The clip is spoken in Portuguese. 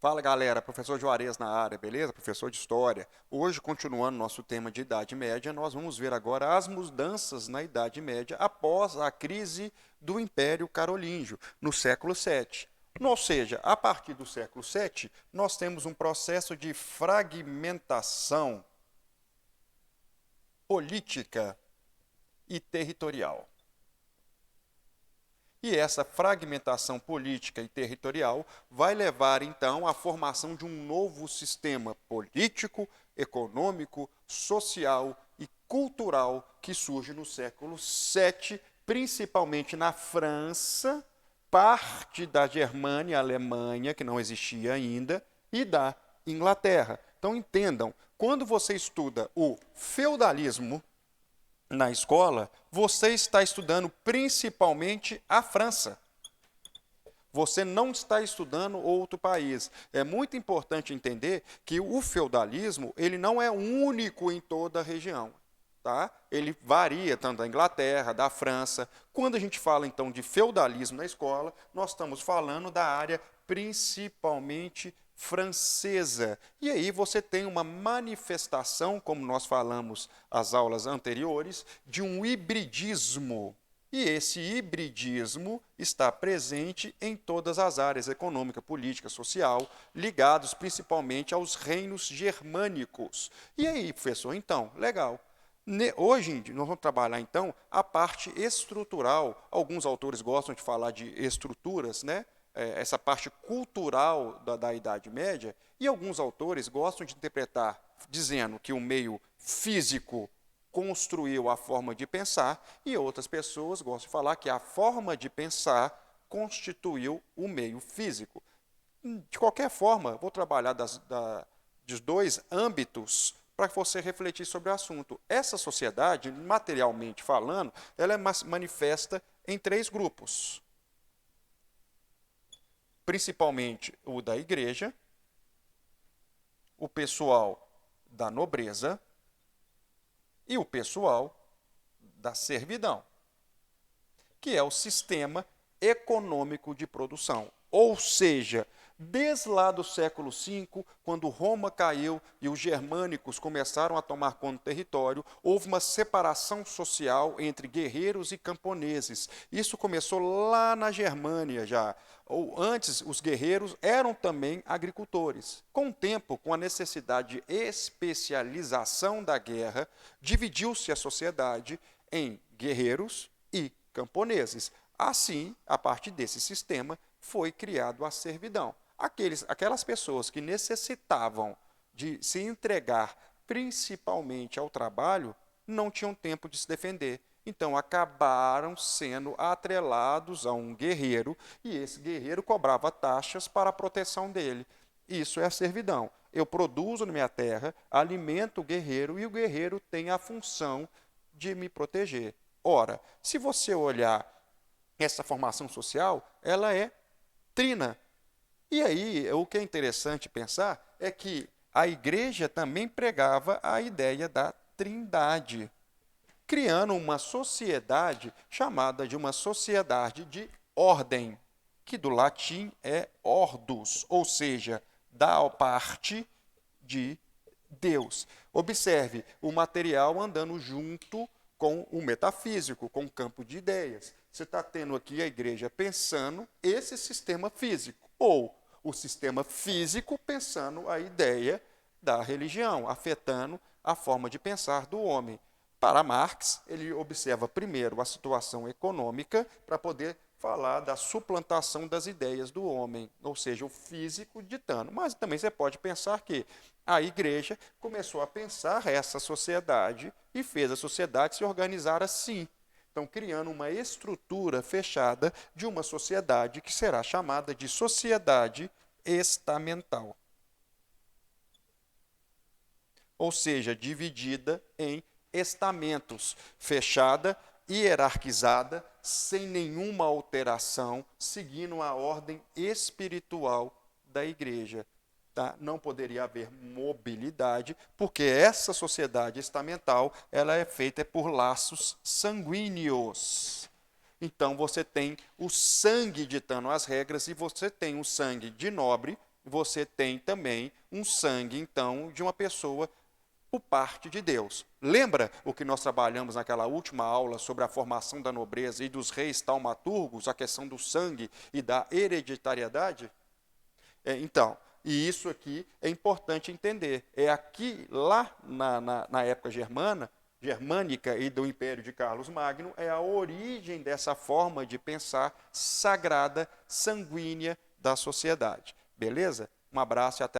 Fala galera, professor Juarez na área, beleza? Professor de História. Hoje, continuando nosso tema de Idade Média, nós vamos ver agora as mudanças na Idade Média após a crise do Império Carolíngio, no século VII. Ou seja, a partir do século VII, nós temos um processo de fragmentação política e territorial. E essa fragmentação política e territorial vai levar, então, à formação de um novo sistema político, econômico, social e cultural que surge no século VII, principalmente na França, parte da Germânia, Alemanha, que não existia ainda, e da Inglaterra. Então, entendam, quando você estuda o feudalismo na escola, você está estudando principalmente a França. Você não está estudando outro país. É muito importante entender que o feudalismo ele não é único em toda a região. Tá? Ele varia tanto da Inglaterra, da França. Quando a gente fala, então, de feudalismo na escola, nós estamos falando da área principalmente francesa. E aí você tem uma manifestação, como nós falamos as aulas anteriores, de um hibridismo. E esse hibridismo está presente em todas as áreas econômica, política, social, ligados principalmente aos reinos germânicos. E aí, professor, então, legal. Hoje nós vamos trabalhar então a parte estrutural. Alguns autores gostam de falar de estruturas, né? Essa parte cultural da Idade Média, e alguns autores gostam de interpretar dizendo que o meio físico construiu a forma de pensar, e outras pessoas gostam de falar que a forma de pensar constituiu o meio físico. De qualquer forma, vou trabalhar dos dois âmbitos para você refletir sobre o assunto. Essa sociedade, materialmente falando, ela é manifesta em três grupos. Principalmente o da igreja, o pessoal da nobreza e o pessoal da servidão, que é o sistema econômico de produção. Ou seja, desde lá do século V, quando Roma caiu e os germânicos começaram a tomar conta do território, houve uma separação social entre guerreiros e camponeses. Isso começou lá na Germânia já. Ou antes, os guerreiros eram também agricultores. Com o tempo, com a necessidade de especialização da guerra, dividiu-se a sociedade em guerreiros e camponeses. Assim, a partir desse sistema, foi criado a servidão. Aquelas pessoas que necessitavam de se entregar principalmente ao trabalho, não tinham tempo de se defender. Então, acabaram sendo atrelados a um guerreiro, e esse guerreiro cobrava taxas para a proteção dele. Isso é a servidão. Eu produzo na minha terra, alimento o guerreiro, e o guerreiro tem a função de me proteger. Ora, se você olhar essa formação social, ela é trina. E aí, o que é interessante pensar é que a igreja também pregava a ideia da trindade, criando uma sociedade chamada de uma sociedade de ordem, que do latim é ordus, ou seja, da parte de Deus. Observe o material andando junto com o metafísico, com o campo de ideias. Você está tendo aqui a igreja pensando esse sistema físico, ou o sistema físico pensando a ideia da religião, afetando a forma de pensar do homem. Para Marx, ele observa primeiro a situação econômica para poder falar da suplantação das ideias do homem, ou seja, o físico ditando. Mas também você pode pensar que a igreja começou a pensar essa sociedade e fez a sociedade se organizar assim. Então, criando uma estrutura fechada de uma sociedade que será chamada de sociedade estamental. Ou seja, dividida em estamentos, fechada, hierarquizada, sem nenhuma alteração, seguindo a ordem espiritual da igreja. Tá? Não poderia haver mobilidade, porque essa sociedade estamental ela é feita por laços sanguíneos. Então você tem o sangue ditando as regras, e você tem o sangue de nobre, você tem também um sangue, então, de uma pessoa por parte de Deus. Lembra o que nós trabalhamos naquela última aula sobre a formação da nobreza e dos reis taumaturgos, a questão do sangue e da hereditariedade? Então, e isso aqui é importante entender. É aqui, lá na época germânica e do Império de Carlos Magno, é a origem dessa forma de pensar sagrada, sanguínea da sociedade. Beleza? Um abraço e até